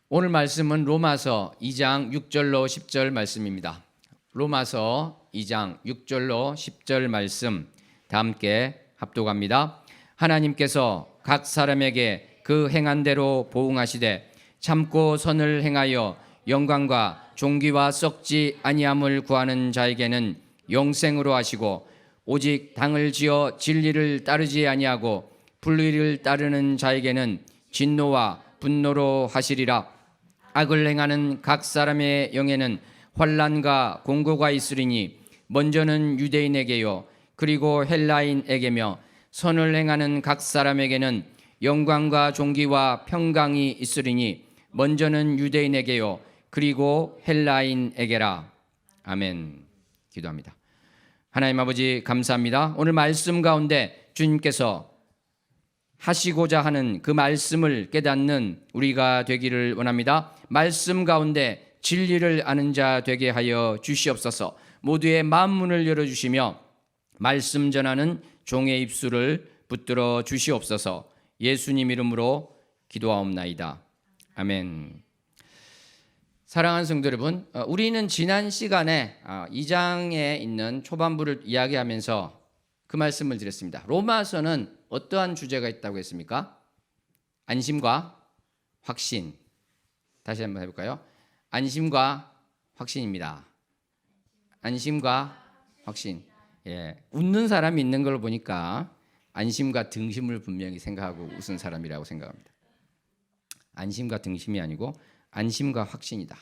오늘 말씀은 로마서 2장 6절로 10절 말씀입니다. 로마서 2장 6절로 10절 말씀 다 함께 합독합니다. 하나님께서 각 사람에게 그 행한 대로 보응하시되 참고 선을 행하여 영광과 존귀와 썩지 아니함을 구하는 자에게는 영생으로 하시고, 오직 당을 지어 진리를 따르지 아니하고 불의를 따르는 자에게는 진노와 분노로 하시리라. 악을 행하는 각 사람의 영에는 환난과 공고가 있으리니 먼저는 유대인에게요 그리고 헬라인에게며, 선을 행하는 각 사람에게는 영광과 존귀와 평강이 있으리니 먼저는 유대인에게요 그리고 헬라인에게라. 아멘. 기도합니다. 하나님 아버지, 감사합니다. 오늘 말씀 가운데 주님께서 하시고자 하는 그 말씀을 깨닫는 우리가 되기를 원합니다. 말씀 가운데 진리를 아는 자 되게 하여 주시옵소서. 모두의 마음 문을 열어주시며 말씀 전하는 종의 입술을 붙들어 주시옵소서. 예수님 이름으로 기도하옵나이다. 아멘. 사랑하는 성도 여러분, 우리는 지난 시간에 2장에 있는 초반부를 이야기하면서 그 말씀을 드렸습니다. 로마서는 어떠한 주제가 있다고 했습니까? 안심과 확신. 다시 한번 해볼까요? 안심과 확신입니다. 안심과 확신. 웃는 사람이 있는 걸 보니까 안심과 등심을 분명히 생각하고 웃은 사람이라고 생각합니다. 안심과 등심이 아니고 안심과 확신이다.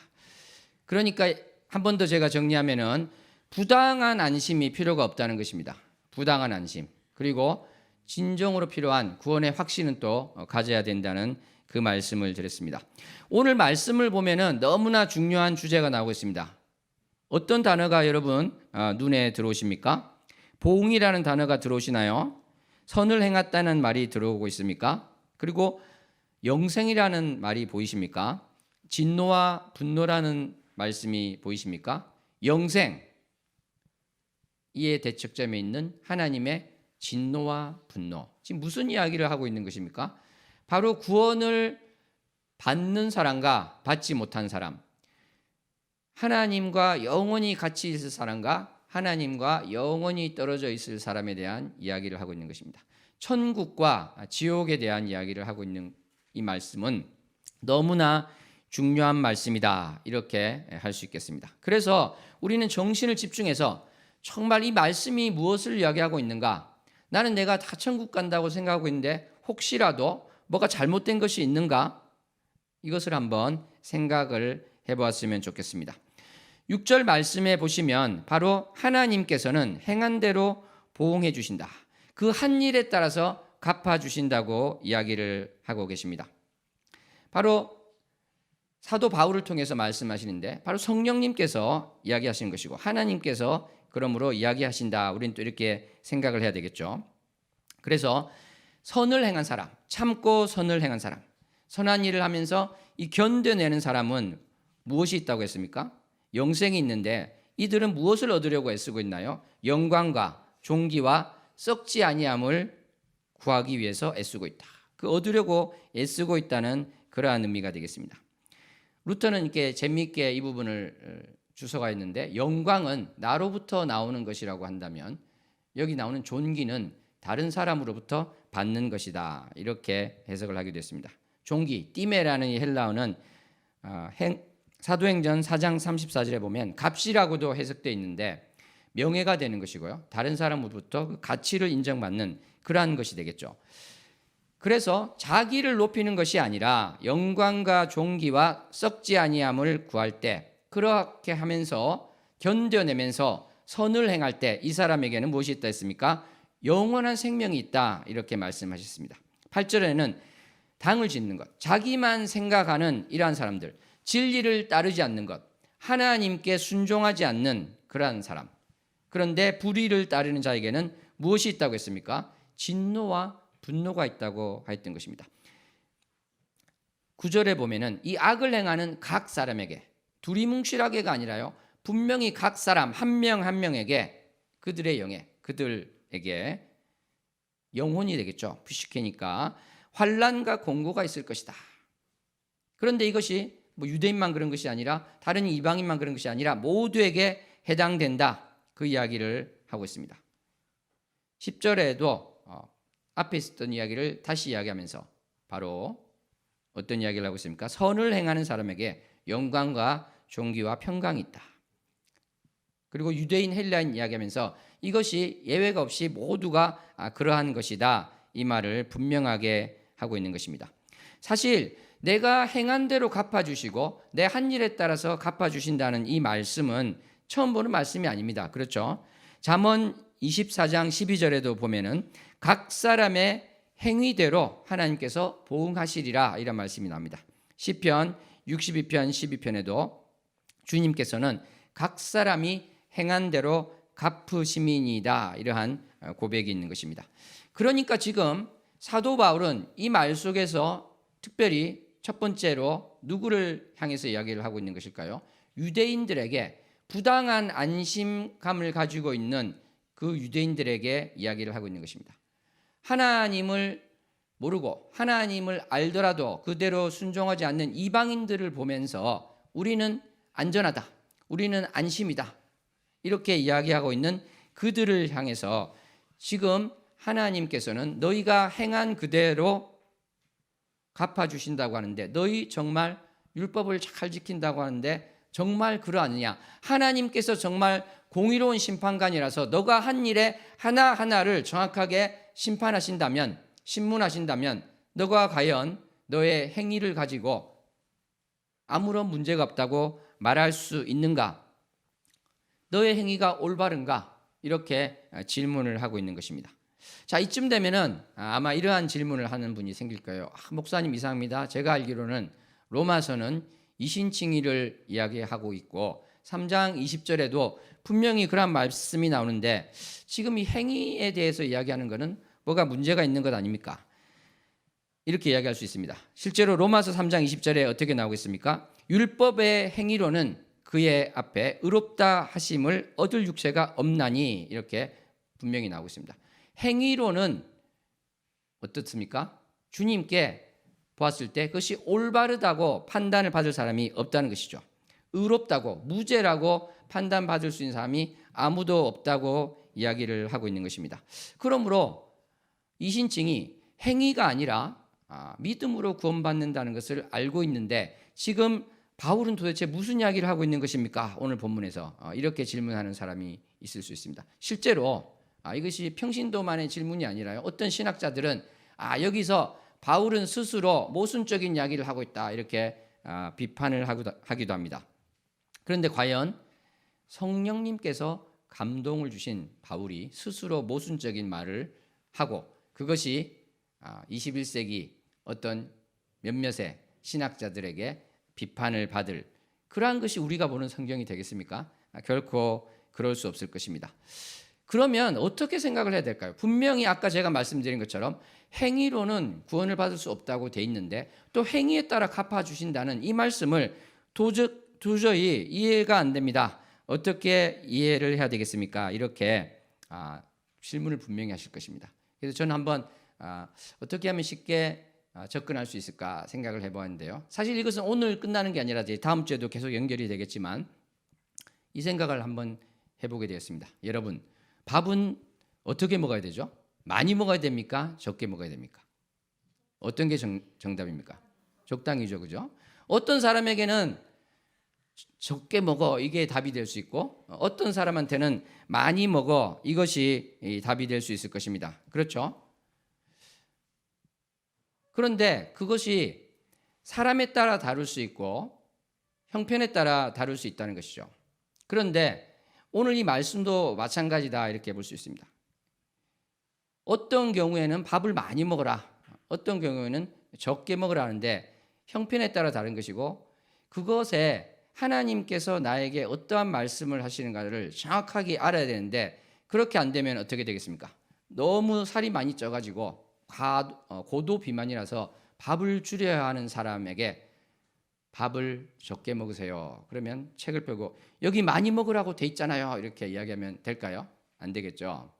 그러니까 한 번 더 제가 정리하면은 부당한 안심이 필요가 없다는 것입니다. 부당한 안심, 그리고 진정으로 필요한 구원의 확신은 또 가져야 된다는 그 말씀을 드렸습니다. 오늘 말씀을 보면은 너무나 중요한 주제가 나오고 있습니다. 어떤 단어가 여러분 눈에 들어오십니까? 보응이라는 단어가 들어오시나요? 선을 행했다는 말이 들어오고 있습니까? 그리고 영생이라는 말이 보이십니까? 진노와 분노라는 말씀이 보이십니까? 영생, 이에 대척점에 있는 하나님의 진노와 분노. 지금 무슨 이야기를 하고 있는 것입니까? 바로 구원을 받는 사람과 받지 못한 사람, 하나님과 영원히 같이 있을 사람과 하나님과 영원히 떨어져 있을 사람에 대한 이야기를 하고 있는 것입니다. 천국과 지옥에 대한 이야기를 하고 있는 이 말씀은 너무나 중요한 말씀이다, 이렇게 할 수 있겠습니다. 그래서 우리는 정신을 집중해서 정말 이 말씀이 무엇을 이야기하고 있는가? 나는 내가 다 천국 간다고 생각하고 있는데 혹시라도 뭐가 잘못된 것이 있는가? 이것을 한번 생각을 해보았으면 좋겠습니다. 6절 말씀에 보시면 바로 하나님께서는 행한 대로 보응해 주신다. 그 한 일에 따라서 갚아 주신다고 이야기를 하고 계십니다. 바로 사도 바울을 통해서 말씀하시는데 바로 성령님께서 이야기하시는 것이고 하나님께서 그러므로 이야기하신다. 우리는 또 이렇게 생각을 해야 되겠죠. 그래서 선을 행한 사람, 참고 선을 행한 사람, 선한 일을 하면서 이 견뎌내는 사람은 무엇이 있다고 했습니까? 영생이 있는데 이들은 무엇을 얻으려고 애쓰고 있나요? 영광과 존귀와 썩지 아니함을 구하기 위해서 애쓰고 있다. 그 얻으려고 애쓰고 있다는 그러한 의미가 되겠습니다. 루터는 이렇게 재미있게 이 부분을 주석하 있는데, 영광은 나로부터 나오는 것이라고 한다면 여기 나오는 존귀는 다른 사람으로부터 받는 것이다, 이렇게 해석을 하기도 했습니다. 존귀, 띠메라는 이 헬라어는 사도행전 4장 34절에 보면 값이라고도 해석되어 있는데 명예가 되는 것이고요, 다른 사람으로부터 그 가치를 인정받는 그러한 것이 되겠죠. 그래서 자기를 높이는 것이 아니라 영광과 존귀와 썩지 아니함을 구할 때, 그렇게 하면서 견뎌내면서 선을 행할 때 이 사람에게는 무엇이 있다 했습니까? 영원한 생명이 있다, 이렇게 말씀하셨습니다. 8절에는 당을 짓는 것, 자기만 생각하는 이러한 사람들, 진리를 따르지 않는 것, 하나님께 순종하지 않는 그러한 사람, 그런데 불의를 따르는 자에게는 무엇이 있다고 했습니까? 진노와 분노가 있다고 하였던 것입니다. 9절에 보면은 이 악을 행하는 각 사람에게, 두리뭉실하게가 아니라요, 분명히 각 사람 한 명 한 명에게, 그들의 영에, 그들에게 영혼이 되겠죠. 푸시케니까 환난과 공고가 있을 것이다. 그런데 이것이 뭐 유대인만 그런 것이 아니라 다른 이방인만 그런 것이 아니라 모두에게 해당된다. 그 이야기를 하고 있습니다. 10절에도 앞에 있었던 이야기를 다시 이야기하면서 바로 어떤 이야기를 하고 있습니까? 선을 행하는 사람에게 영광과 존귀와 평강이 있다. 그리고 유대인 헬라인 이야기하면서 이것이 예외가 없이 모두가 그러한 것이다. 이 말을 분명하게 하고 있는 것입니다. 사실 내가 행한 대로 갚아주시고 내 한 일에 따라서 갚아주신다는 이 말씀은 처음 보는 말씀이 아닙니다. 그렇죠? 잠언 24장 12절에도 보면은 각 사람의 행위대로 하나님께서 보응하시리라 이런 말씀이 나옵니다. 시편 62편 12편에도 주님께서는 각 사람이 행한 대로 갚으심이니이다 이러한 고백이 있는 것입니다. 그러니까 지금 사도 바울은 이 말 속에서 특별히 첫 번째로 누구를 향해서 이야기를 하고 있는 것일까요? 유대인들에게 부당한 안심감을 가지고 있는 그 유대인들에게 이야기를 하고 있는 것입니다. 하나님을 모르고 하나님을 알더라도 그대로 순종하지 않는 이방인들을 보면서 우리는 안전하다, 우리는 안심이다 이렇게 이야기하고 있는 그들을 향해서 지금 하나님께서는 너희가 행한 그대로 갚아주신다고 하는데 너희 정말 율법을 잘 지킨다고 하는데 정말 그러하느냐? 하나님께서 정말 공의로운 심판관이라서 너가 한 일에 하나하나를 정확하게 심판하신다면, 신문하신다면 너가 과연 너의 행위를 가지고 아무런 문제가 없다고 말할 수 있는가? 너의 행위가 올바른가? 이렇게 질문을 하고 있는 것입니다. 자, 이쯤 되면은 아마 이러한 질문을 하는 분이 생길 거예요. 목사님 이상합니다. 제가 알기로는 로마서는 이신칭의를 이야기하고 있고 3장 20절에도 분명히 그런 말씀이 나오는데 지금 이 행위에 대해서 이야기하는 것은 뭐가 문제가 있는 것 아닙니까? 이렇게 이야기할 수 있습니다. 실제로 로마서 3장 20절에 어떻게 나오고 있습니까? 율법의 행위로는 그의 앞에 의롭다 하심을 얻을 육체가 없나니 이렇게 분명히 나오고 있습니다. 행위로는 어떻습니까? 주님께 보았을 때 그것이 올바르다고 판단을 받을 사람이 없다는 것이죠. 의롭다고 무죄라고 판단받을 수 있는 사람이 아무도 없다고 이야기를 하고 있는 것입니다. 그러므로 이신칭이 행위가 아니라 믿음으로 구원받는다는 것을 알고 있는데 지금 바울은 도대체 무슨 이야기를 하고 있는 것입니까? 오늘 본문에서 이렇게 질문하는 사람이 있을 수 있습니다. 실제로 이것이 평신도만의 질문이 아니라요. 어떤 신학자들은 여기서 바울은 스스로 모순적인 이야기를 하고 있다 이렇게 비판을 하기도 합니다. 그런데 과연 성령님께서 감동을 주신 바울이 스스로 모순적인 말을 하고 그것이 21세기 어떤 몇몇의 신학자들에게 비판을 받을 그러한 것이 우리가 보는 성경이 되겠습니까? 결코 그럴 수 없을 것입니다. 그러면 어떻게 생각을 해야 될까요? 분명히 아까 제가 말씀드린 것처럼 행위로는 구원을 받을 수 없다고 돼 있는데 또 행위에 따라 갚아주신다는 이 말씀을 도저히 이해가 안 됩니다. 어떻게 이해를 해야 되겠습니까? 이렇게 질문을 분명히 하실 것입니다. 그래서 저는 한번 어떻게 하면 쉽게 접근할 수 있을까 생각을 해보았는데요. 사실 이것은 오늘 끝나는 게 아니라 다음 주에도 계속 연결이 되겠지만 이 생각을 한번 해보게 되었습니다. 여러분, 밥은 어떻게 먹어야 되죠? 많이 먹어야 됩니까? 적게 먹어야 됩니까? 어떤 게 정답입니까? 적당히죠, 그죠? 어떤 사람에게는 적게 먹어 이게 답이 될 수 있고 어떤 사람한테는 많이 먹어 이것이 답이 될 수 있을 것입니다. 그렇죠? 그런데 그것이 사람에 따라 다를 수 있고 형편에 따라 다를 수 있다는 것이죠. 그런데 오늘 이 말씀도 마찬가지다 이렇게 볼 수 있습니다. 어떤 경우에는 밥을 많이 먹어라, 어떤 경우에는 적게 먹으라 하는데 형편에 따라 다른 것이고 그것에 하나님께서 나에게 어떠한 말씀을 하시는가를 정확하게 알아야 되는데 그렇게 안 되면 어떻게 되겠습니까? 너무 살이 많이 쪄가지고 고도 비만이라서 밥을 줄여야 하는 사람에게 밥을 적게 먹으세요. 그러면 책을 펴고 여기 많이 먹으라고 돼 있잖아요. 이렇게 이야기하면 될까요? 안 되겠죠.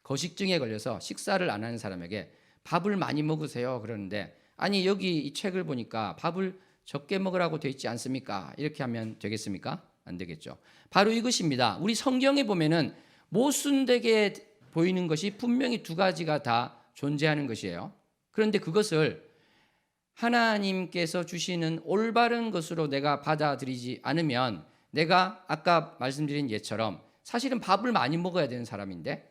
거식증에 걸려서 식사를 안 하는 사람에게 밥을 많이 먹으세요. 그러는데 아니 여기 이 책을 보니까 밥을 적게 먹으라고 되어 있지 않습니까? 이렇게 하면 되겠습니까? 안 되겠죠. 바로 이것입니다. 우리 성경에 보면은 모순되게 보이는 것이 분명히 두 가지가 다 존재하는 것이에요. 그런데 그것을 하나님께서 주시는 올바른 것으로 내가 받아들이지 않으면 내가 아까 말씀드린 예처럼 사실은 밥을 많이 먹어야 되는 사람인데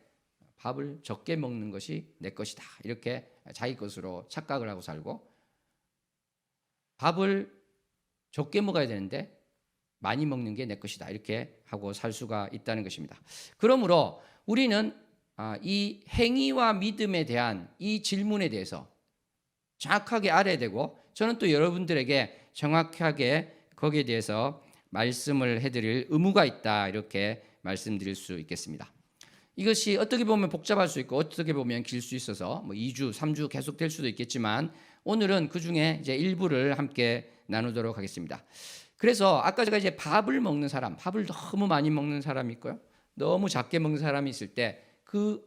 밥을 적게 먹는 것이 내 것이다. 이렇게 자기 것으로 착각을 하고 살고, 밥을 적게 먹어야 되는데 많이 먹는 게 내 것이다. 이렇게 하고 살 수가 있다는 것입니다. 그러므로 우리는 이 행위와 믿음에 대한 이 질문에 대해서 정확하게 알아야 되고, 저는 또 여러분들에게 정확하게 거기에 대해서 말씀을 해드릴 의무가 있다. 이렇게 말씀드릴 수 있겠습니다. 이것이 어떻게 보면 복잡할 수 있고 어떻게 보면 길 수 있어서 2주, 3주 계속 될 수도 있겠지만 오늘은 그 중에 이제 일부를 함께 나누도록 하겠습니다. 그래서 아까 제가 이제 밥을 먹는 사람, 밥을 너무 많이 먹는 사람이 있고요. 너무 작게 먹는 사람이 있을 때 그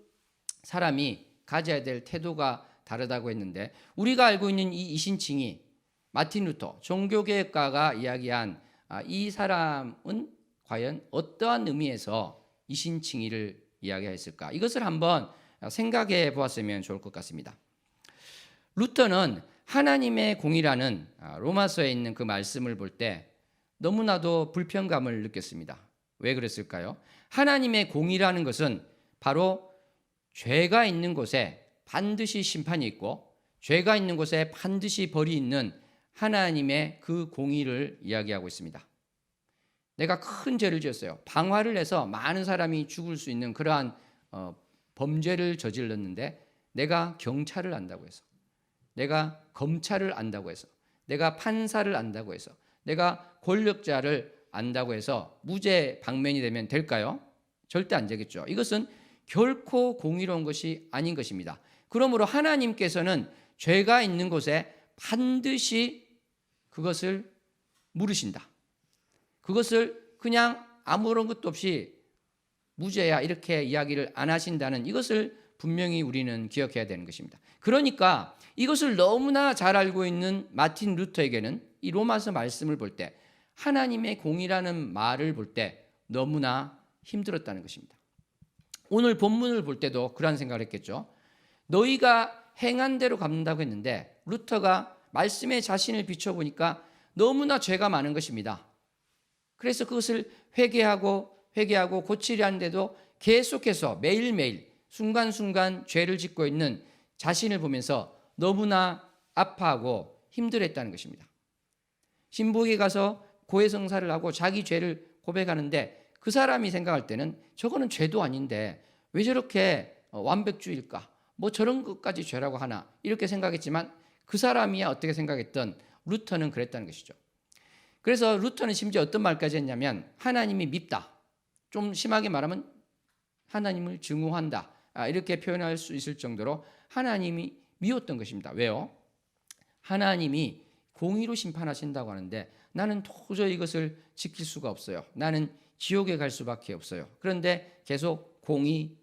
사람이 가져야 될 태도가 다르다고 했는데, 우리가 알고 있는 이 이신칭이 마틴 루터 종교개혁가가 이야기한 이 사람은 과연 어떠한 의미에서 이신칭의를 이야기했을까? 이것을 한번 생각해 보았으면 좋을 것 같습니다. 루터는 하나님의 공의라는 로마서에 있는 그 말씀을 볼 때 너무나도 불편감을 느꼈습니다. 왜 그랬을까요? 하나님의 공의라는 것은 바로 죄가 있는 곳에 반드시 심판이 있고 죄가 있는 곳에 반드시 벌이 있는 하나님의 그 공의를 이야기하고 있습니다. 내가 큰 죄를 지었어요. 방화를 해서 많은 사람이 죽을 수 있는 그러한 범죄를 저질렀는데 내가 경찰을 안다고 해서, 내가 검찰을 안다고 해서, 내가 판사를 안다고 해서, 내가 권력자를 안다고 해서 무죄 방면이 되면 될까요? 절대 안 되겠죠. 이것은 결코 공의로운 것이 아닌 것입니다. 그러므로 하나님께서는 죄가 있는 곳에 반드시 그것을 물으신다. 그것을 그냥 아무런 것도 없이 무죄야 이렇게 이야기를 안 하신다는 이것을 분명히 우리는 기억해야 되는 것입니다. 그러니까 이것을 너무나 잘 알고 있는 마틴 루터에게는 이 로마서 말씀을 볼 때, 하나님의 공의라는 말을 볼 때 너무나 힘들었다는 것입니다. 오늘 본문을 볼 때도 그런 생각을 했겠죠. 너희가 행한 대로 갚는다고 했는데 루터가 말씀에 자신을 비춰보니까 너무나 죄가 많은 것입니다. 그래서 그것을 회개하고 고치려 하는데도 계속해서 매일매일 순간순간 죄를 짓고 있는 자신을 보면서 너무나 아파하고 힘들었다는 것입니다. 신부에게 가서 고해성사를 하고 자기 죄를 고백하는데 그 사람이 생각할 때는 저거는 죄도 아닌데 왜 저렇게 완벽주의일까? 뭐 저런 것까지 죄라고 하나? 이렇게 생각했지만 그 사람이야 어떻게 생각했던 루터는 그랬다는 것이죠. 그래서 루터는 심지어 어떤 말까지 했냐면 하나님이 밉다. 좀 심하게 말하면 하나님을 증오한다. 이렇게 표현할 수 있을 정도로 하나님이 미웠던 것입니다. 왜요? 하나님이 공의로 심판하신다고 하는데 나는 도저히 이것을 지킬 수가 없어요. 나는 지옥에 갈 수밖에 없어요. 그런데 계속 공의,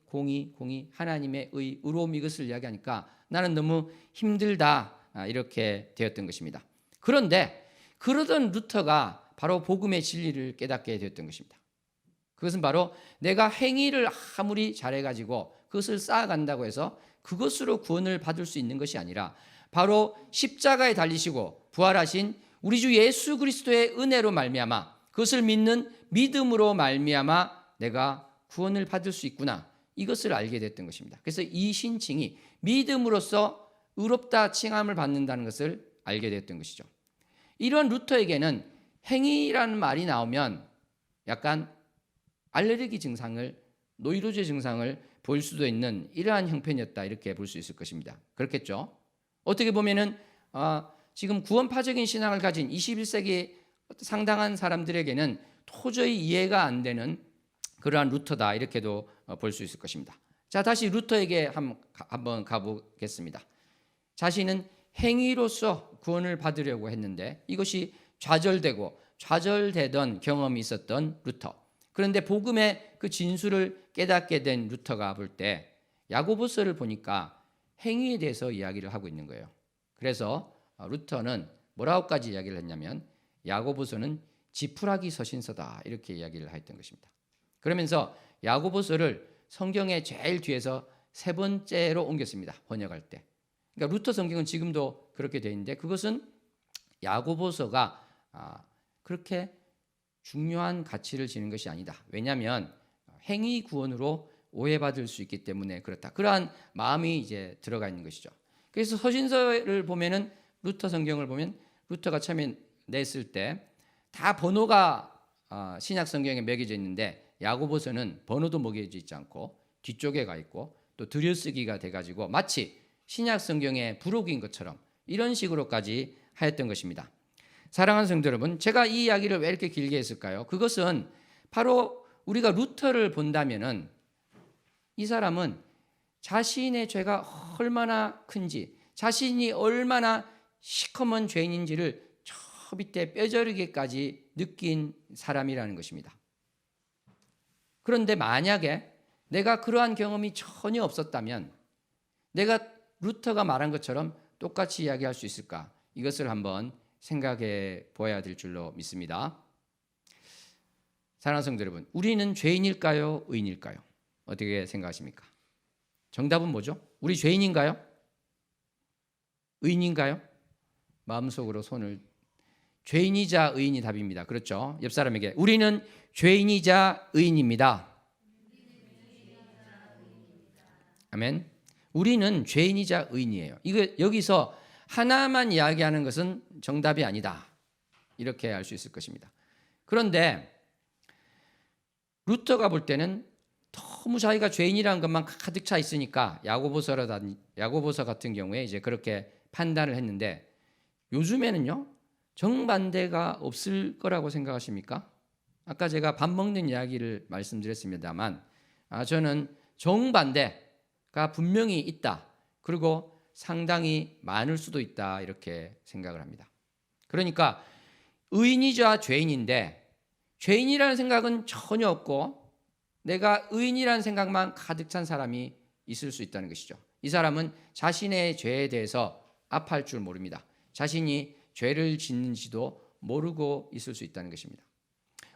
하나님의 의로움 이것을 이야기하니까 나는 너무 힘들다. 이렇게 되었던 것입니다. 그런데 그러던 루터가 바로 복음의 진리를 깨닫게 되었던 것입니다. 그것은 바로 내가 행위를 아무리 잘해가지고 그것을 쌓아간다고 해서 그것으로 구원을 받을 수 있는 것이 아니라 바로 십자가에 달리시고 부활하신 우리 주 예수 그리스도의 은혜로 말미암아 그것을 믿는 믿음으로 말미암아 내가 구원을 받을 수 있구나, 이것을 알게 됐던 것입니다. 그래서 이 신칭이 믿음으로써 의롭다 칭함을 받는다는 것을 알게 됐던 것이죠. 이런 루터에게는 행위라는 말이 나오면 약간 알레르기 증상을, 노이로제 증상을 볼 수도 있는 이러한 형편이었다, 이렇게 볼 수 있을 것입니다. 그렇겠죠? 어떻게 보면은 지금 구원파적인 신앙을 가진 21세기 상당한 사람들에게는 도저히 이해가 안 되는 그러한 루터다, 이렇게도 볼 수 있을 것입니다. 자, 다시 루터에게 한번 가보겠습니다. 자신은 행위로서 구원을 받으려고 했는데 이것이 좌절되던 경험이 있었던 루터. 그런데 복음의 그 진수를 깨닫게 된 루터가 볼 때 야고보서를 보니까 행위에 대해서 이야기를 하고 있는 거예요. 그래서 루터는 뭐라고까지 이야기를 했냐면 야고보서는 지푸라기 서신서다 이렇게 이야기를 했던 것입니다. 그러면서 야고보서를 성경의 제일 뒤에서 세 번째로 옮겼습니다. 번역할 때. 그러니까 루터 성경은 지금도 그렇게 되어 있는데 그것은 야고보서가 그렇게 중요한 가치를 지닌 것이 아니다. 왜냐하면 행위 구원으로 오해받을 수 있기 때문에 그렇다. 그러한 마음이 이제 들어가 있는 것이죠. 그래서 서신서를 보면은 루터 성경을 보면 루터가 처음에 냈을 때 다 번호가 신약 성경에 매겨져 있는데 야고보서는 번호도 매겨져 있지 않고 뒤쪽에 가 있고 또 들여쓰기가 돼가지고 마치 신약 성경의 부록인 것처럼 이런 식으로까지 하였던 것입니다. 사랑하는 성도 여러분, 제가 이 이야기를 왜 이렇게 길게 했을까요? 그것은 바로 우리가 루터를 본다면은 이 사람은 자신의 죄가 얼마나 큰지, 자신이 얼마나 시커먼 죄인인지를 저 밑에 뼈저리게까지 느낀 사람이라는 것입니다. 그런데 만약에 내가 그러한 경험이 전혀 없었다면 내가 루터가 말한 것처럼 똑같이 이야기할 수 있을까? 이것을 한번 생각해 보아야 될 줄로 믿습니다. 사랑하는 성도 여러분, 우리는 죄인일까요? 의인일까요? 어떻게 생각하십니까? 정답은 뭐죠? 우리 죄인인가요? 의인인가요? 마음속으로 손을. 죄인이자 의인이 답입니다. 그렇죠? 옆 사람에게 우리는 죄인이자 의인입니다. 아멘. 우리는 죄인이자 의인이에요. 이거 여기서 하나만 이야기하는 것은 정답이 아니다. 이렇게 알 수 있을 것입니다. 그런데 루터가 볼 때는 너무 자기가 죄인이라는 것만 가득 차 있으니까 야고보서 같은 경우에 이제 그렇게 판단을 했는데 요즘에는요 정반대가 없을 거라고 생각하십니까? 아까 제가 밥 먹는 이야기를 말씀드렸습니다만 저는 정반대가 분명히 있다. 그리고 상당히 많을 수도 있다 이렇게 생각을 합니다. 그러니까 의인이자 죄인인데 죄인이라는 생각은 전혀 없고 내가 의인이라는 생각만 가득 찬 사람이 있을 수 있다는 것이죠. 이 사람은 자신의 죄에 대해서 아파할 줄 모릅니다. 자신이 죄를 짓는지도 모르고 있을 수 있다는 것입니다.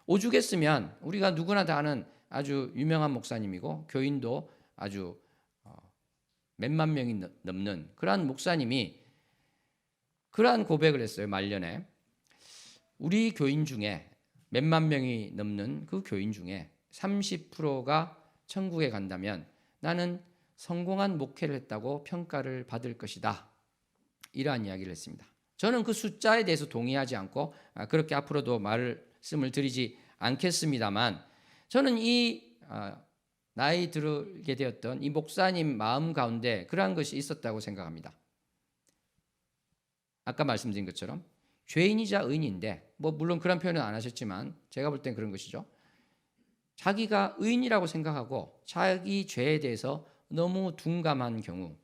오죽했으면 우리가 누구나 다 아는 아주 유명한 목사님이고 교인도 아주 몇만 명이 넘는 그러한 목사님이 그러한 고백을 했어요. 말년에 우리 교인 중에 몇만 명이 넘는 그 교인 중에 30%가 천국에 간다면 나는 성공한 목회를 했다고 평가를 받을 것이다. 이러한 이야기를 했습니다. 저는 그 숫자에 대해서 동의하지 않고 그렇게 앞으로도 말씀을 드리지 않겠습니다만 저는 이 나이 들게 되었던 이 목사님 마음 가운데 그러한 것이 있었다고 생각합니다. 아까 말씀드린 것처럼 죄인이자 의인인데 물론 그런 표현은 안 하셨지만 제가 볼 땐 그런 것이죠. 자기가 의인이라고 생각하고 자기 죄에 대해서 너무 둔감한 경우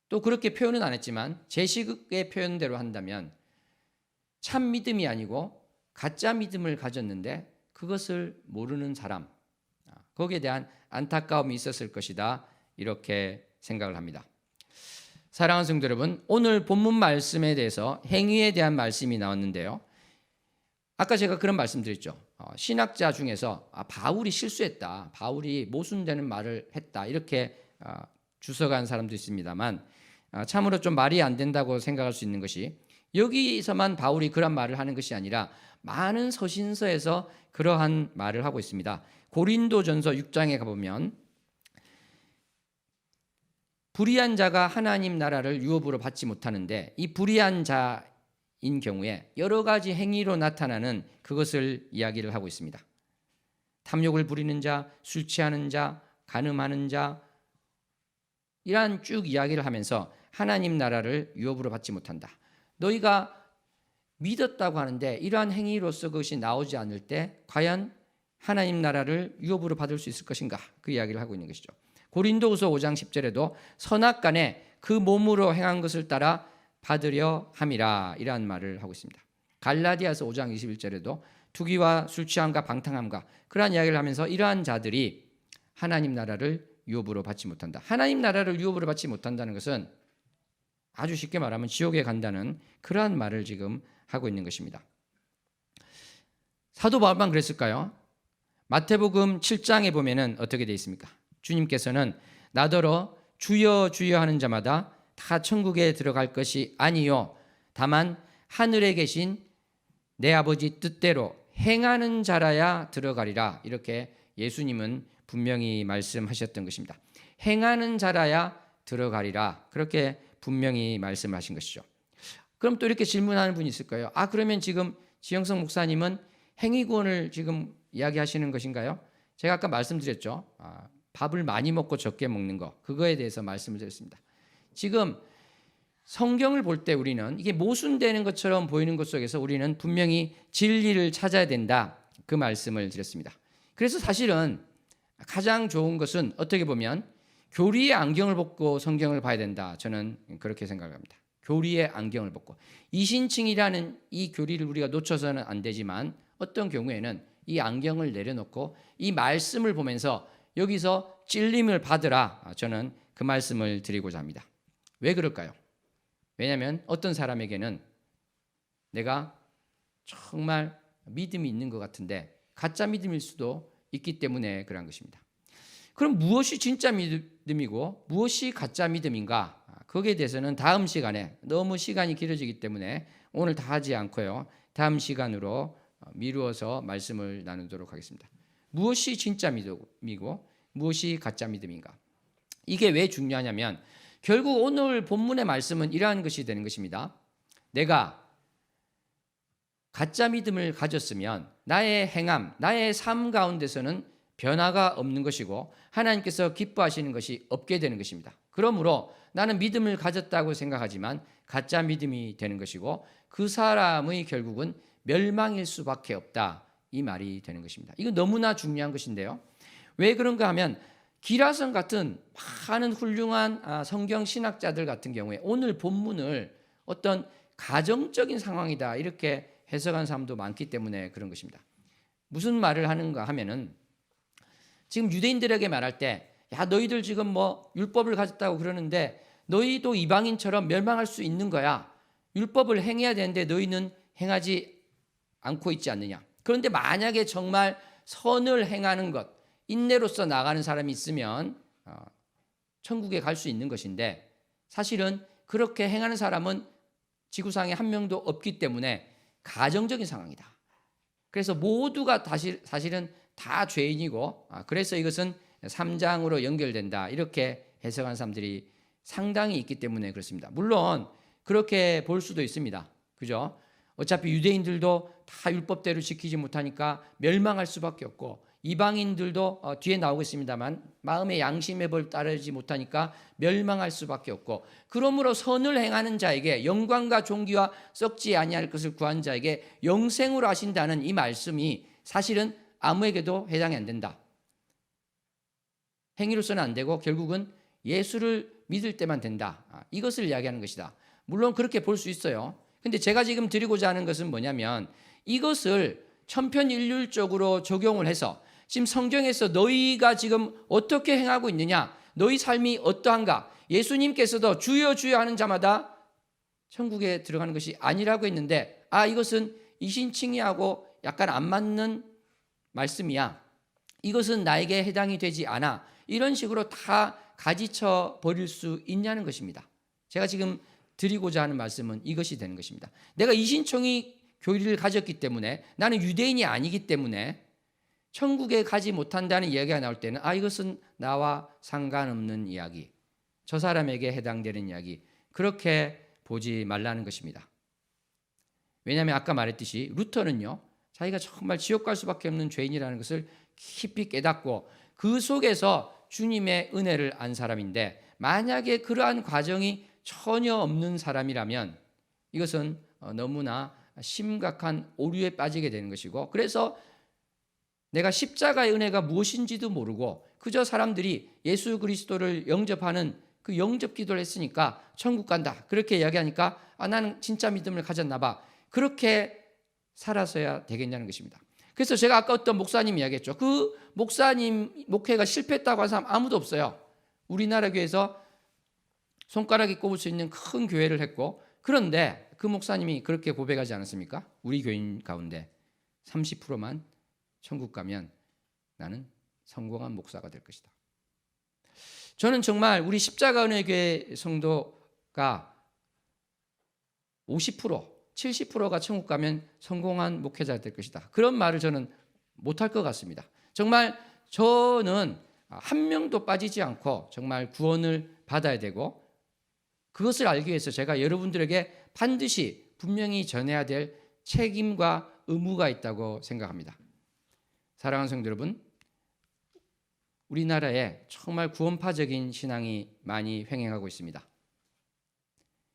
또 그렇게 표현은 안 했지만 제 식의 표현대로 한다면 참 믿음이 아니고 가짜 믿음을 가졌는데 그것을 모르는 사람 거기에 대한 안타까움이 있었을 것이다 이렇게 생각을 합니다. 사랑하는 성도 여러분, 오늘 본문 말씀에 대해서 행위에 대한 말씀이 나왔는데요. 아까 제가 그런 말씀드렸죠. 신학자 중에서 바울이 실수했다. 바울이 모순되는 말을 했다. 이렇게 주석한 사람도 있습니다만 참으로 좀 말이 안 된다고 생각할 수 있는 것이 여기서만 바울이 그런 말을 하는 것이 아니라 많은 서신서에서 그러한 말을 하고 있습니다. 고린도전서 6장에 가보면 불의한 자가 하나님 나라를 유업으로 받지 못하는데 이 불의한 자인 경우에 여러 가지 행위로 나타나는 그것을 이야기를 하고 있습니다. 탐욕을 부리는 자, 술 취하는 자, 간음하는 자 이러한 쭉 이야기를 하면서 하나님 나라를 유업으로 받지 못한다. 너희가 믿었다고 하는데 이러한 행위로서 그것이 나오지 않을 때 과연 하나님 나라를 유업으로 받을 수 있을 것인가? 그 이야기를 하고 있는 것이죠. 고린도후서 5장 10절에도 선악간에 그 몸으로 행한 것을 따라 받으려 함이라 이러한 말을 하고 있습니다. 갈라디아서 5장 21절에도 투기와 술 취함과 방탕함과 그러한 이야기를 하면서 이러한 자들이 하나님 나라를 유업으로 받지 못한다. 하나님 나라를 유업으로 받지 못한다는 것은 아주 쉽게 말하면 지옥에 간다는 그러한 말을 지금 하고 있는 것입니다. 사도 바울만 그랬을까요? 마태복음 7장에 보면은 어떻게 되어 있습니까? 주님께서는 나더러 주여 주여 하는 자마다 다 천국에 들어갈 것이 아니요 다만 하늘에 계신 내 아버지 뜻대로 행하는 자라야 들어가리라. 이렇게 예수님은 분명히 말씀하셨던 것입니다. 행하는 자라야 들어가리라. 그렇게 분명히 말씀하신 것이죠. 그럼 또 이렇게 질문하는 분이 있을 거예요. 그러면 지금 지영석 목사님은 행위구원을 지금 이야기하시는 것인가요? 제가 아까 말씀드렸죠. 밥을 많이 먹고 적게 먹는 거, 그거에 대해서 말씀을 드렸습니다. 지금 성경을 볼 때 우리는 이게 모순되는 것처럼 보이는 것 속에서 우리는 분명히 진리를 찾아야 된다, 그 말씀을 드렸습니다. 그래서 사실은 가장 좋은 것은 어떻게 보면 교리의 안경을 벗고 성경을 봐야 된다, 저는 그렇게 생각합니다. 교리의 안경을 벗고, 이신칭이라는 이 교리를 우리가 놓쳐서는 안 되지만 어떤 경우에는 이 안경을 내려놓고 이 말씀을 보면서 여기서 찔림을 받으라, 저는 그 말씀을 드리고자 합니다. 왜 그럴까요? 왜냐하면 어떤 사람에게는 내가 정말 믿음이 있는 것 같은데 가짜 믿음일 수도 있기 때문에 그런 것입니다. 그럼 무엇이 진짜 믿음이고 무엇이 가짜 믿음인가? 거기에 대해서는 다음 시간에, 너무 시간이 길어지기 때문에 오늘 다 하지 않고요, 다음 시간으로 미루어서 말씀을 나누도록 하겠습니다. 무엇이 진짜 믿음이고 무엇이 가짜 믿음인가? 이게 왜 중요하냐면 결국 오늘 본문의 말씀은 이러한 것이 되는 것입니다. 내가 가짜 믿음을 가졌으면 나의 행함, 나의 삶 가운데서는 변화가 없는 것이고 하나님께서 기뻐하시는 것이 없게 되는 것입니다. 그러므로 나는 믿음을 가졌다고 생각하지만 가짜 믿음이 되는 것이고 그 사람의 결국은 멸망일 수밖에 없다, 이 말이 되는 것입니다. 이거 너무나 중요한 것인데요. 왜 그런가 하면 기라성 같은 많은 훌륭한 성경 신학자들 같은 경우에 오늘 본문을 어떤 가정적인 상황이다 이렇게 해석한 사람도 많기 때문에 그런 것입니다. 무슨 말을 하는가 하면은 지금 유대인들에게 말할 때, 야 너희들 지금 뭐 율법을 가졌다고 그러는데 너희도 이방인처럼 멸망할 수 있는 거야. 율법을 행해야 되는데 너희는 행하지 않고 있지 않느냐. 그런데 만약에 정말 선을 행하는 것, 인내로서 나가는 사람이 있으면 천국에 갈 수 있는 것인데 사실은 그렇게 행하는 사람은 지구상에 한 명도 없기 때문에 가정적인 상황이다. 그래서 모두가 사실은 다 죄인이고 그래서 이것은 3장으로 연결된다, 이렇게 해석한 사람들이 상당히 있기 때문에 그렇습니다. 물론 그렇게 볼 수도 있습니다. 그죠? 어차피 유대인들도 다 율법대로 지키지 못하니까 멸망할 수밖에 없고 이방인들도 뒤에 나오겠습니다만 마음의 양심의 법을 따르지 못하니까 멸망할 수밖에 없고, 그러므로 선을 행하는 자에게 영광과 존귀와 썩지 아니할 것을 구한 자에게 영생으로 하신다는 이 말씀이 사실은 아무에게도 해당이 안 된다. 행위로서는 안 되고 결국은 예수를 믿을 때만 된다, 이것을 이야기하는 것이다. 물론 그렇게 볼 수 있어요. 근데 제가 지금 드리고자 하는 것은 뭐냐면 이것을 천편일률적으로 적용을 해서 지금 성경에서 너희가 지금 어떻게 행하고 있느냐, 너희 삶이 어떠한가, 예수님께서도 주여 주여 하는 자마다 천국에 들어가는 것이 아니라고 했는데 이것은 이신칭의하고 약간 안 맞는 말씀이야, 이것은 나에게 해당이 되지 않아, 이런 식으로 다 가지쳐 버릴 수 있냐는 것입니다. 제가 지금 드리고자 하는 말씀은 이것이 되는 것입니다. 내가 이신칭의 교리를 가졌기 때문에, 나는 유대인이 아니기 때문에 천국에 가지 못한다는 이야기가 나올 때는 이것은 나와 상관없는 이야기, 저 사람에게 해당되는 이야기, 그렇게 보지 말라는 것입니다. 왜냐하면 아까 말했듯이 루터는요, 자기가 정말 지옥 갈 수밖에 없는 죄인이라는 것을 깊이 깨닫고 그 속에서 주님의 은혜를 안 사람인데, 만약에 그러한 과정이 전혀 없는 사람이라면 이것은 너무나 심각한 오류에 빠지게 되는 것이고, 그래서 내가 십자가의 은혜가 무엇인지도 모르고 그저 사람들이 예수 그리스도를 영접하는 그 영접 기도를 했으니까 천국 간다, 그렇게 이야기하니까 나는 진짜 믿음을 가졌나 봐, 그렇게 살아서야 되겠냐는 것입니다. 그래서 제가 아까 어떤 목사님 이야기했죠. 그 목사님 목회가 실패했다고 하는 사람 아무도 없어요. 우리나라 교회에서 손가락이 꼽을 수 있는 큰 교회를 했고, 그런데 그 목사님이 그렇게 고백하지 않았습니까? 우리 교인 가운데 30%만 천국 가면 나는 성공한 목사가 될 것이다. 저는 정말 우리 십자가은혜교회 성도가 50%, 70%가 천국 가면 성공한 목회자가 될 것이다. 그런 말을 저는 못할 것 같습니다. 정말 저는 한 명도 빠지지 않고 정말 구원을 받아야 되고, 그것을 알기 위해서 제가 여러분들에게 반드시 분명히 전해야 될 책임과 의무가 있다고 생각합니다. 사랑하는 성도 여러분, 우리나라에 정말 구원파적인 신앙이 많이 횡행하고 있습니다.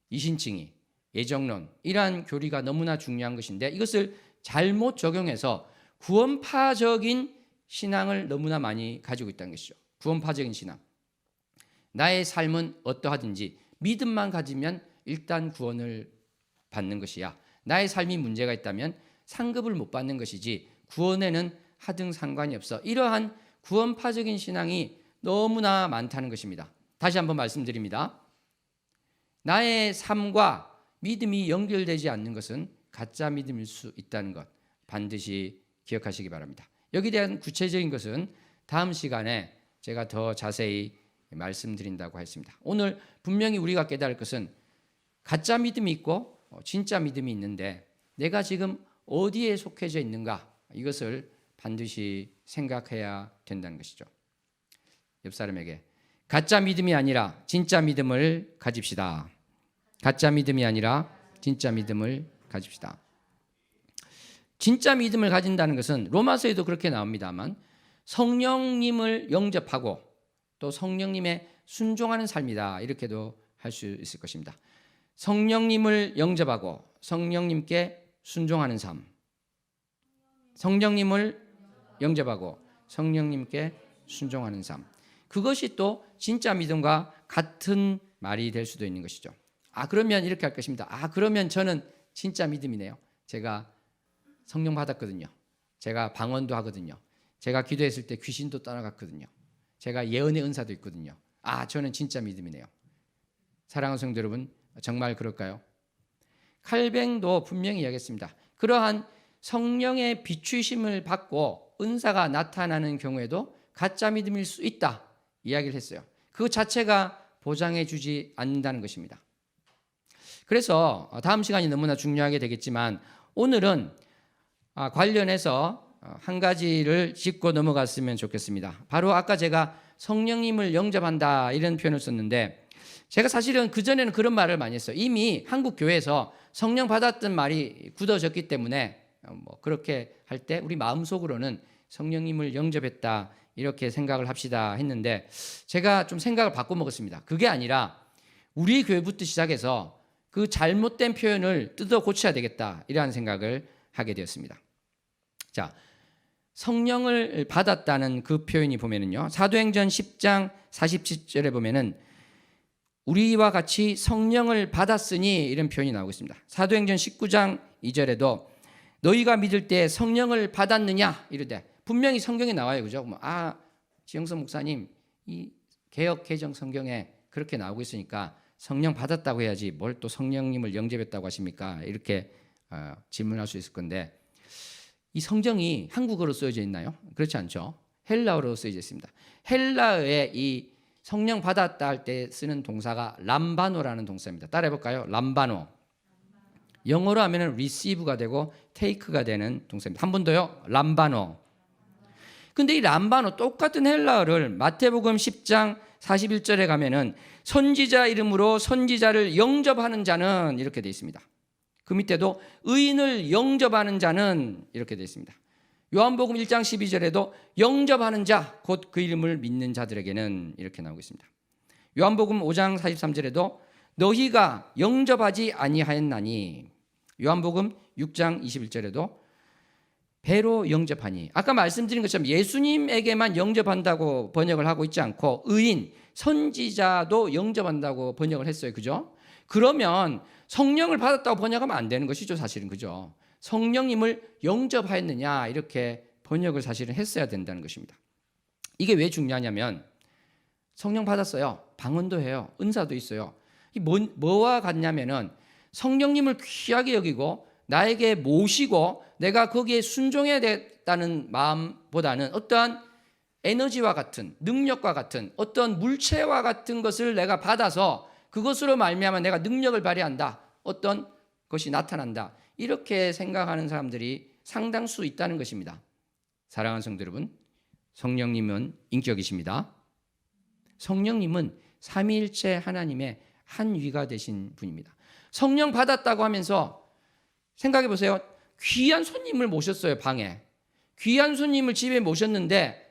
이신칭의, 예정론, 이러한 교리가 너무나 중요한 것인데, 이것을 잘못 적용해서 구원파적인 신앙을 너무나 많이 가지고 있다는 것이죠. 구원파적인 신앙. 나의 삶은 어떠하든지 믿음만 가지면 일단 구원을 받는 것이야. 나의 삶이 문제가 있다면 상급을 못 받는 것이지 구원에는 하등 상관이 없어. 이러한 구원파적인 신앙이 너무나 많다는 것입니다. 다시 한번 말씀드립니다. 나의 삶과 믿음이 연결되지 않는 것은 가짜 믿음일 수 있다는 것 반드시 기억하시기 바랍니다. 여기에 대한 구체적인 것은 다음 시간에 제가 더 자세히 말씀드린다고 했습니다. 오늘 분명히 우리가 깨달을 것은 가짜 믿음이 있고 진짜 믿음이 있는데 내가 지금 어디에 속해져 있는가, 이것을 반드시 생각해야 된다는 것이죠. 옆 사람에게 가짜 믿음이 아니라 진짜 믿음을 가집시다. 가짜 믿음이 아니라 진짜 믿음을 가집시다. 진짜 믿음을 가진다는 것은 로마서에도 그렇게 나옵니다만 성령님을 영접하고 또 성령님의 순종하는 삶이다, 이렇게도 할 수 있을 것입니다. 성령님을 영접하고 성령님께 순종하는 삶, 성령님을 영접하고 성령님께 순종하는 삶, 그것이 또 진짜 믿음과 같은 말이 될 수도 있는 것이죠. 그러면 이렇게 할 것입니다. 그러면 저는 진짜 믿음이네요. 제가 성령 받았거든요. 제가 방언도 하거든요. 제가 기도했을 때 귀신도 따라갔거든요. 제가 예언의 은사도 있거든요. 저는 진짜 믿음이네요. 사랑하는 성도 여러분, 정말 그럴까요? 칼뱅도 분명히 이야기했습니다. 그러한 성령의 비추심을 받고 은사가 나타나는 경우에도 가짜 믿음일 수 있다, 이야기를 했어요. 그 자체가 보장해 주지 않는다는 것입니다. 그래서 다음 시간이 너무나 중요하게 되겠지만 오늘은 관련해서 한 가지를 짚고 넘어갔으면 좋겠습니다. 바로 아까 제가 성령님을 영접한다 이런 표현을 썼는데, 제가 사실은 그전에는 그런 말을 많이 했어요. 이미 한국 교회에서 성령 받았던 말이 굳어졌기 때문에 그렇게 할 때 우리 마음속으로는 성령님을 영접했다 이렇게 생각을 합시다 했는데, 제가 좀 생각을 바꿔 먹었습니다. 그게 아니라 우리 교회부터 시작해서 그 잘못된 표현을 뜯어 고쳐야 되겠다, 이러한 생각을 하게 되었습니다. 자, 성령을 받았다는 그 표현이 보면은요, 사도행전 10장 47절에 보면은 우리와 같이 성령을 받았으니 이런 표현이 나오고 있습니다. 사도행전 19장 2절에도 너희가 믿을 때 성령을 받았느냐 이르되, 분명히 성경에 나와요, 그죠? 지영선 목사님, 이 개역 개정 성경에 그렇게 나오고 있으니까 성령 받았다고 해야지 뭘 또 성령님을 영접했다고 하십니까? 이렇게 질문할 수 있을 건데, 이 성경이 한국어로 쓰여져 있나요? 그렇지 않죠. 헬라어로 쓰여져 있습니다. 헬라어에 이 성령 받았다 할 때 쓰는 동사가 람바노라는 동사입니다. 따라해볼까요? 람바노. 영어로 하면 receive가 되고 take가 되는 동사입니다. 한 번 더요. 람바노. 근데 이 람바노 똑같은 헬라어를 마태복음 10장 41절에 가면은 선지자 이름으로 선지자를 영접하는 자는 이렇게 되어 있습니다. 그 밑에도 의인을 영접하는 자는 이렇게 되어 있습니다. 요한복음 1장 12절에도 영접하는 자, 곧 그 이름을 믿는 자들에게는 이렇게 나오고 있습니다. 요한복음 5장 43절에도 너희가 영접하지 아니하였나니, 요한복음 6장 21절에도 배로 영접하니, 아까 말씀드린 것처럼 예수님에게만 영접한다고 번역을 하고 있지 않고 의인, 선지자도 영접한다고 번역을 했어요. 그죠? 그러면 성령을 받았다고 번역하면 안 되는 것이죠, 사실은. 그죠? 성령님을 영접하였느냐 이렇게 번역을 사실은 했어야 된다는 것입니다. 이게 왜 중요하냐면 성령 받았어요. 방언도 해요. 은사도 있어요. 뭐와 같냐면은 성령님을 귀하게 여기고 나에게 모시고 내가 거기에 순종해야 되겠다는 마음보다는 어떠한 에너지와 같은 능력과 같은 어떤 물체와 같은 것을 내가 받아서 그것으로 말미암아 내가 능력을 발휘한다. 어떤 것이 나타난다. 이렇게 생각하는 사람들이 상당수 있다는 것입니다. 사랑하는 성도 여러분, 성령님은 인격이십니다. 성령님은 삼위일체 하나님의 한 위가 되신 분입니다. 성령 받았다고 하면서 생각해 보세요. 귀한 손님을 모셨어요, 방에. 귀한 손님을 집에 모셨는데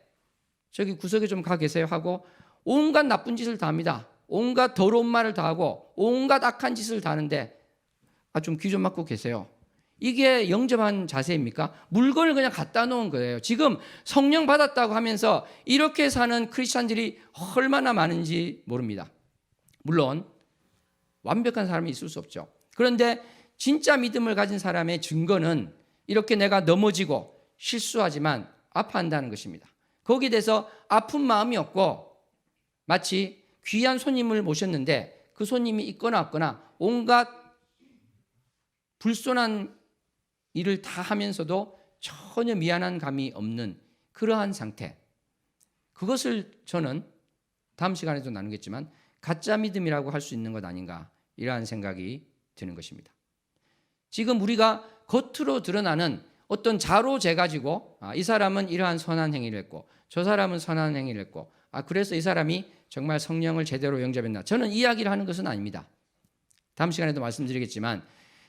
저기 구석에 좀 가 계세요 하고 온갖 나쁜 짓을 다 합니다. 온갖 더러운 말을 다 하고 온갖 악한 짓을 다 하는데 좀 귀 좀 막고 계세요. 이게 영접한 자세입니까? 물건을 그냥 갖다 놓은 거예요. 지금 성령 받았다고 하면서 이렇게 사는 크리스찬들이 얼마나 많은지 모릅니다. 물론 완벽한 사람이 있을 수 없죠. 그런데 진짜 믿음을 가진 사람의 증거는 이렇게 내가 넘어지고 실수하지만 아파한다는 것입니다. 거기에 대해서 아픈 마음이 없고 마치 귀한 손님을 모셨는데 그 손님이 있거나 없거나 온갖 불손한 일을 다 하면서도 전혀 미안한 감이 없는 그러한 상태. 그것을 저는 다음 시간에도 나누겠지만 가짜 믿음이라고 할 수 있는 것 아닌가 이러한 생각이 드는 것입니다. 지금 우리가 겉으로 드러나는 어떤 자로재 가지고 이 사람은 이러한 선한 행위를 했고 저 사람은 선한 행위를 했고 그래서 이 사람이 정말 성령을 제대로 영접했나. 저는 이야기를 하는 것은 아닙니다. 다음 시간에도 말씀드리겠지만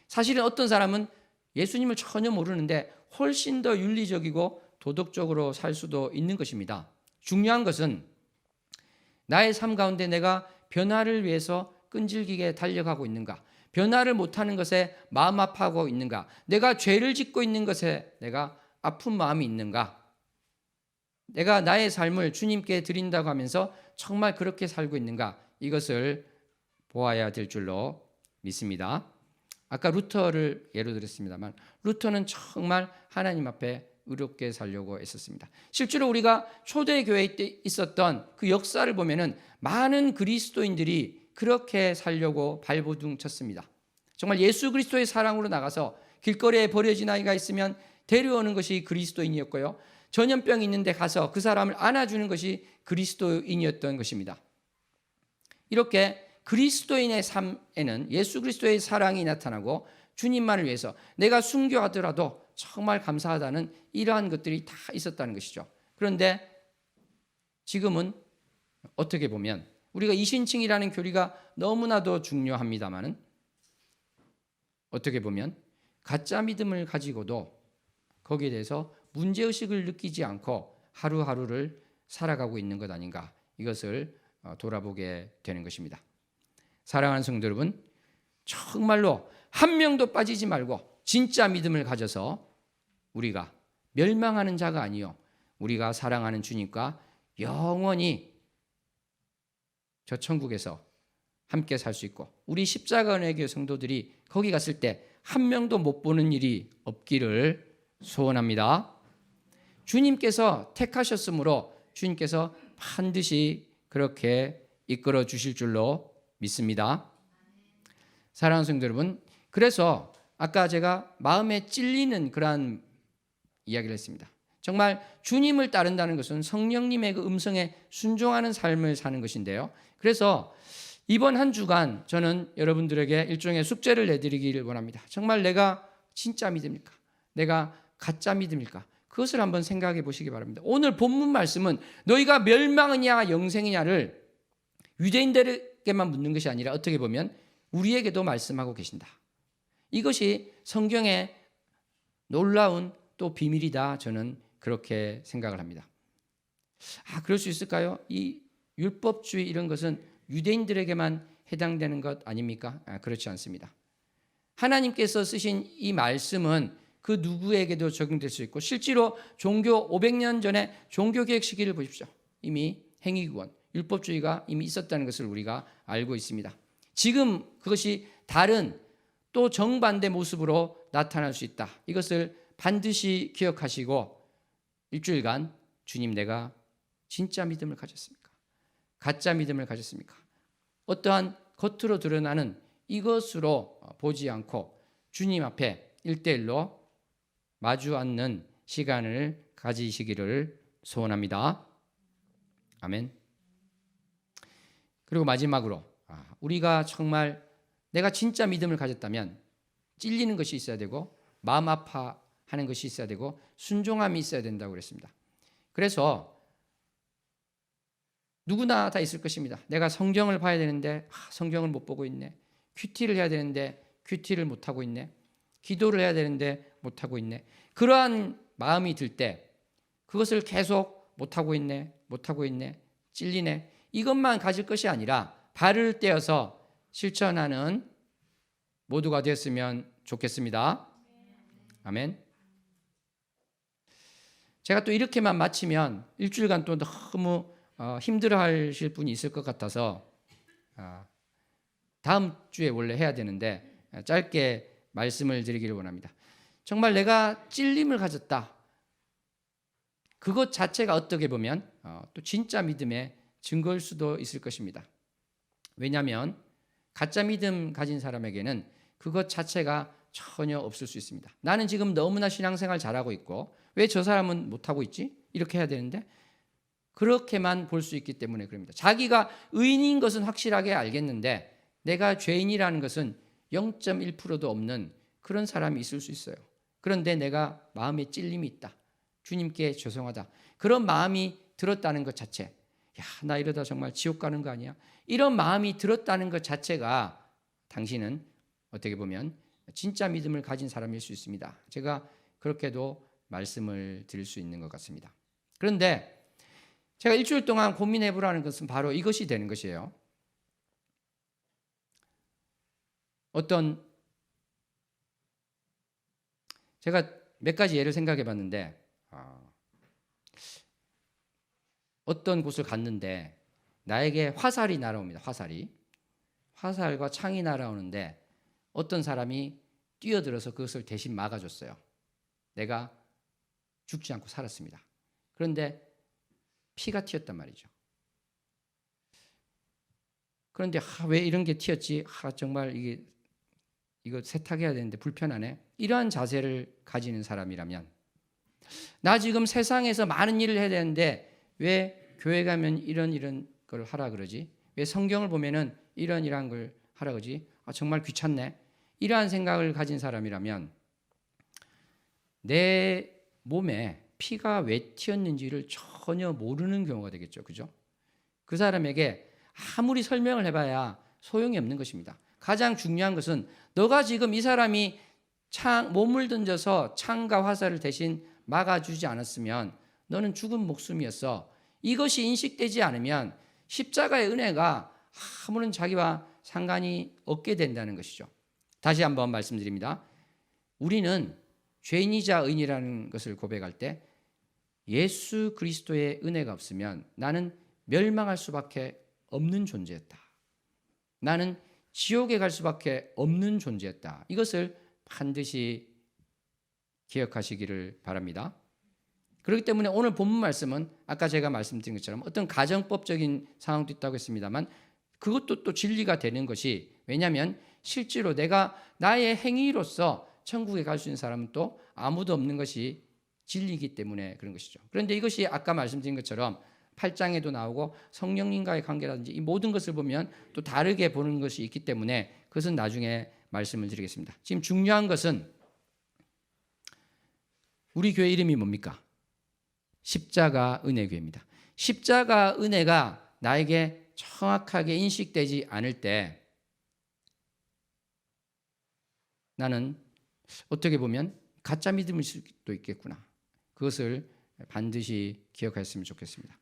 사실은 어떤 사람은 예수님을 전혀 모르는데 훨씬 더 윤리적이고 도덕적으로 살 수도 있는 것입니다. 중요한 것은 나의 삶 가운데 내가 변화를 위해서 끈질기게 달려가고 있는가, 변화를 못하는 것에 마음 아파하고 있는가, 내가 죄를 짓고 있는 것에 내가 아픈 마음이 있는가, 내가 나의 삶을 주님께 드린다고 하면서 정말 그렇게 살고 있는가, 이것을 보아야 될 줄로 믿습니다. 아까 루터를 예로 들었습니다만 루터는 정말 하나님 앞에 의롭게 살려고 했었습니다. 실제로 우리가 초대교회 때 있었던 그 역사를 보면은 많은 그리스도인들이 그렇게 살려고 발버둥 쳤습니다. 정말 예수 그리스도의 사랑으로 나가서 길거리에 버려진 아이가 있으면 데려오는 것이 그리스도인이었고요. 전염병이 있는데 가서 그 사람을 안아주는 것이 그리스도인이었던 것입니다. 이렇게 그리스도인의 삶에는 예수 그리스도의 사랑이 나타나고 주님만을 위해서 내가 순교하더라도 정말 감사하다는 이러한 것들이 다 있었다는 것이죠. 그런데 지금은 어떻게 보면 우리가 이신칭이라는 교리가 너무나도 중요합니다마는 어떻게 보면 가짜 믿음을 가지고도 거기에 대해서 문제의식을 느끼지 않고 하루하루를 살아가고 있는 것 아닌가, 이것을 돌아보게 되는 것입니다. 사랑하는 성도 여러분, 정말로 한 명도 빠지지 말고 진짜 믿음을 가져서 우리가 멸망하는 자가 아니요 우리가 사랑하는 주님과 영원히 저 천국에서 함께 살 수 있고 우리 십자가 은혜교회 성도들이 거기 갔을 때 한 명도 못 보는 일이 없기를 소원합니다. 주님께서 택하셨으므로 주님께서 반드시 그렇게 이끌어 주실 줄로 믿습니다. 사랑하는 성도 여러분, 그래서 아까 제가 마음에 찔리는 그러한 이야기를 했습니다. 정말 주님을 따른다는 것은 성령님의 그 음성에 순종하는 삶을 사는 것인데요. 그래서 이번 한 주간 저는 여러분들에게 일종의 숙제를 내드리기를 원합니다. 정말 내가 진짜 믿음일까? 내가 가짜 믿음일까? 그것을 한번 생각해 보시기 바랍니다. 오늘 본문 말씀은 너희가 멸망이냐 영생이냐를 유대인들에게만 묻는 것이 아니라 어떻게 보면 우리에게도 말씀하고 계신다. 이것이 성경의 놀라운 또 비밀이다. 저는 그렇게 생각을 합니다. 그럴 수 있을까요? 이 율법주의 이런 것은 유대인들에게만 해당되는 것 아닙니까? 그렇지 않습니다. 하나님께서 쓰신 이 말씀은 그 누구에게도 적용될 수 있고 실제로 종교 500년 전에 종교개혁 시기를 보십시오. 이미 행위구원, 율법주의가 이미 있었다는 것을 우리가 알고 있습니다. 지금 그것이 다른 또 정반대 모습으로 나타날 수 있다. 이것을 반드시 기억하시고 일주일간 주님 내가 진짜 믿음을 가졌습니까? 가짜 믿음을 가졌습니까? 어떠한 겉으로 드러나는 이것으로 보지 않고 주님 앞에 1대1로 마주 앉는 시간을 가지시기를 소원합니다. 아멘. 그리고 마지막으로 우리가 정말 내가 진짜 믿음을 가졌다면 찔리는 것이 있어야 되고 마음 아파하는 것이 있어야 되고 순종함이 있어야 된다고 그랬습니다. 그래서 누구나 다 있을 것입니다. 내가 성경을 봐야 되는데 성경을 못 보고 있네. 큐티를 해야 되는데 큐티를 못하고 있네. 기도를 해야 되는데 못하고 있네. 그러한 마음이 들 때 그것을 계속 못하고 있네. 찔리네. 이것만 가질 것이 아니라 발을 떼어서 실천하는 모두가 됐으면 좋겠습니다. 아멘. 제가 또 이렇게만 마치면 일주일간 또 너무 힘들어하실 분이 있을 것 같아서 다음 주에 원래 해야 되는데 짧게 말씀을 드리기를 원합니다. 정말 내가 찔림을 가졌다. 그것 자체가 어떻게 보면 또 진짜 믿음의 증거일 수도 있을 것입니다. 왜냐하면 가짜 믿음 가진 사람에게는 그것 자체가 전혀 없을 수 있습니다. 나는 지금 너무나 신앙생활 잘하고 있고 왜 저 사람은 못하고 있지? 이렇게 해야 되는데 그렇게만 볼 수 있기 때문에 그럽니다. 자기가 의인인 것은 확실하게 알겠는데 내가 죄인이라는 것은 0.1%도 없는 그런 사람이 있을 수 있어요. 그런데 내가 마음에 찔림이 있다. 주님께 죄송하다. 그런 마음이 들었다는 것 자체. 야, 나 이러다 정말 지옥 가는 거 아니야? 이런 마음이 들었다는 것 자체가 당신은 어떻게 보면 진짜 믿음을 가진 사람일 수 있습니다. 제가 그렇게도 말씀을 드릴 수 있는 것 같습니다. 그런데 제가 일주일 동안 고민해 보라는 것은 바로 이것이 되는 것이에요. 제가 몇 가지 예를 생각해 봤는데 어떤 곳을 갔는데 나에게 화살이 날아옵니다. 화살과 창이 날아오는데 어떤 사람이 뛰어들어서 그것을 대신 막아줬어요. 내가 죽지 않고 살았습니다. 그런데 피가 튀었단 말이죠. 그런데 왜 이런 게 튀었지? 정말 이거 세탁해야 되는데 불편하네. 이러한 자세를 가지는 사람이라면 나 지금 세상에서 많은 일을 해야 되는데 왜 교회 가면 이런 걸 하라 그러지? 왜 성경을 보면은 이런 걸 하라 그러지? 정말 귀찮네. 이러한 생각을 가진 사람이라면 내 몸에 피가 왜 튀었는지를 전혀 모르는 경우가 되겠죠. 그죠? 그 사람에게 아무리 설명을 해봐야 소용이 없는 것입니다. 가장 중요한 것은 너가 지금 이 사람이 몸을 던져서 창과 화살을 대신 막아주지 않았으면 너는 죽은 목숨이었어. 이것이 인식되지 않으면 십자가의 은혜가 아무런 자기와 상관이 없게 된다는 것이죠. 다시 한번 말씀드립니다. 우리는 죄인이자 의인이라는 것을 고백할 때 예수 그리스도의 은혜가 없으면 나는 멸망할 수밖에 없는 존재였다. 나는 지옥에 갈 수밖에 없는 존재였다. 이것을 반드시 기억하시기를 바랍니다. 그렇기 때문에 오늘 본문 말씀은 아까 제가 말씀드린 것처럼 어떤 가정법적인 상황도 있다고 했습니다만 그것도 또 진리가 되는 것이 왜냐하면 실제로 내가 나의 행위로서 천국에 갈 수 있는 사람은 또 아무도 없는 것이 진리이기 때문에 그런 것이죠. 그런데 이것이 아까 말씀드린 것처럼 8장에도 나오고 성령님과의 관계라든지 이 모든 것을 보면 또 다르게 보는 것이 있기 때문에 그것은 나중에 말씀을 드리겠습니다. 지금 중요한 것은 우리 교회 이름이 뭡니까? 십자가 은혜교회입니다. 십자가 은혜가 나에게 정확하게 인식되지 않을 때 나는 어떻게 보면 가짜 믿음일 수도 있겠구나. 그것을 반드시 기억하셨으면 좋겠습니다.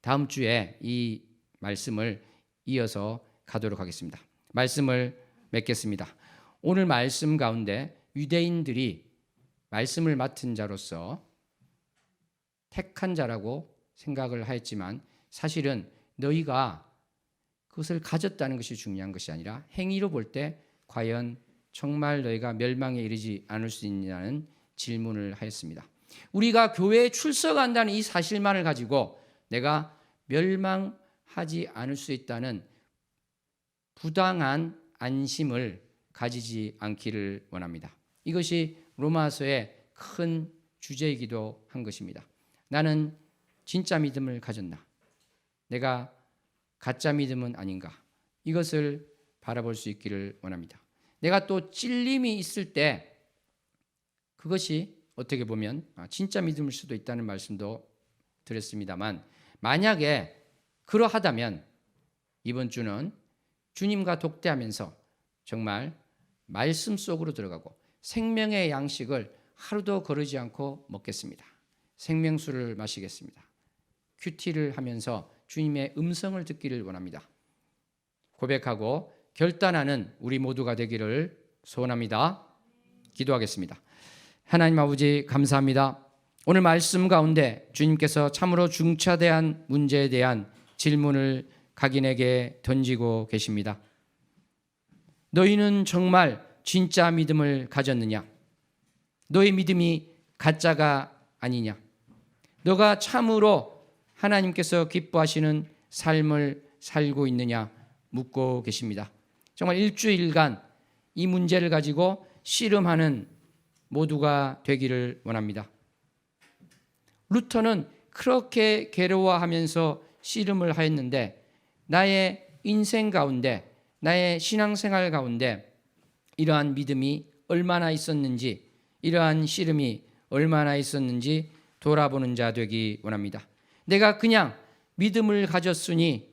다음 주에 이 말씀을 이어서 가도록 하겠습니다. 말씀을 맺겠습니다. 오늘 말씀 가운데 유대인들이 말씀을 맡은 자로서 택한 자라고 생각을 하였지만 사실은 너희가 그것을 가졌다는 것이 중요한 것이 아니라 행위로 볼 때 과연 정말 너희가 멸망에 이르지 않을 수 있느냐는 질문을 하였습니다. 우리가 교회에 출석한다는 이 사실만을 가지고 내가 멸망하지 않을 수 있다는 부당한 안심을 가지지 않기를 원합니다. 이것이 로마서의 큰 주제이기도 한 것입니다. 나는 진짜 믿음을 가졌나? 내가 가짜 믿음은 아닌가? 이것을 바라볼 수 있기를 원합니다. 내가 또 찔림이 있을 때 그것이 어떻게 보면 진짜 믿음일 수도 있다는 말씀도 드렸습니다만, 만약에 그러하다면 이번 주는 주님과 독대하면서 정말 말씀 속으로 들어가고 생명의 양식을 하루도 거르지 않고 먹겠습니다. 생명수를 마시겠습니다. 큐티를 하면서 주님의 음성을 듣기를 원합니다. 고백하고 결단하는 우리 모두가 되기를 소원합니다. 기도하겠습니다. 하나님 아버지, 감사합니다. 오늘 말씀 가운데 주님께서 참으로 중차대한 문제에 대한 질문을 각인에게 던지고 계십니다. 너희는 정말 진짜 믿음을 가졌느냐? 너의 믿음이 가짜가 아니냐? 너가 참으로 하나님께서 기뻐하시는 삶을 살고 있느냐? 묻고 계십니다. 정말 일주일간 이 문제를 가지고 씨름하는 모두가 되기를 원합니다. 루터는 그렇게 괴로워하면서 씨름을 하였는데, 나의 인생 가운데, 나의 신앙생활 가운데 이러한 믿음이 얼마나 있었는지, 이러한 씨름이 얼마나 있었는지 돌아보는 자 되기 원합니다. 내가 그냥 믿음을 가졌으니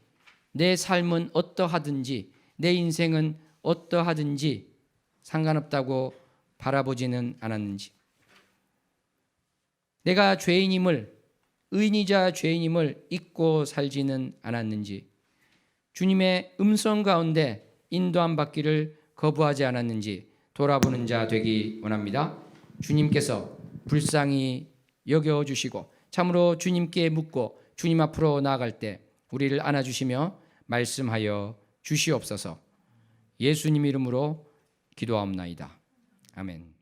내 삶은 어떠하든지, 내 인생은 어떠하든지 상관없다고 바라보지는 않았는지, 내가 죄인임을, 의인이자 죄인임을 잊고 살지는 않았는지, 주님의 음성 가운데 인도함 받기를 거부하지 않았는지 돌아보는 자 되기 원합니다. 주님께서 불쌍히 여겨주시고 참으로 주님께 묻고 주님 앞으로 나아갈 때 우리를 안아주시며 말씀하여 주시옵소서. 예수님 이름으로 기도하옵나이다. 아멘.